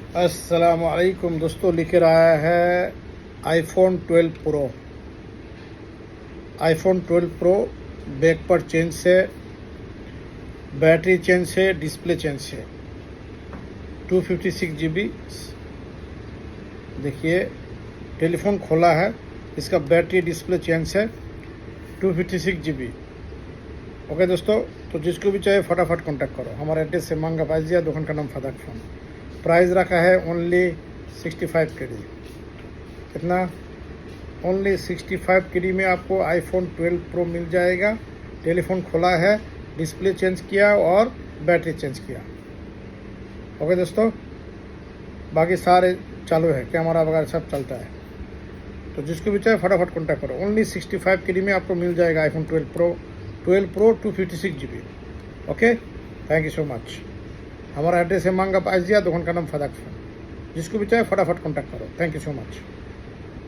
अस्सलाम वालेकुम दोस्तों, लेकर आया है iPhone 12 pro. IPhone 12 pro back पर चेंज से, बैटरी चेंज से, डिस्प्ले चेंज से। 256 GB। देखिए टेलीफोन खोला है, इसका बैटरी डिस्प्ले चेंज है। 256 GB। ओके दोस्तों, तो जिसको भी चाहिए फटाफट कांटेक्ट करो। हमारा एड्रेस है मांगा पाइजिया, दुकान का नाम फदाक फोन। प्राइस रखा है ओनली 65 KD। कितना? ओनली 65 KD में आपको आईफोन 12 प्रो मिल जाएगा। टेलीफोन खोला है, डिस्प्ले चेंज किया और बैटरी चेंज किया। ओके दोस्तों, बाकी सारे चालू है, कैमरा वगैरह सब चलता है। तो जिसको भी चाहिए फटाफट कॉन्टैक्ट करो। ओनली 65 KD में आपको मिल जाएगा iPhone 12 pro 256 GB। Okay, thank you so much. हमारा एड्रेस है मांगा पाइजिया, दुकान का नाम फदाक फोन। जिसको भी चाहे फटाफट कॉन्टैक्ट करो। Thank you so much.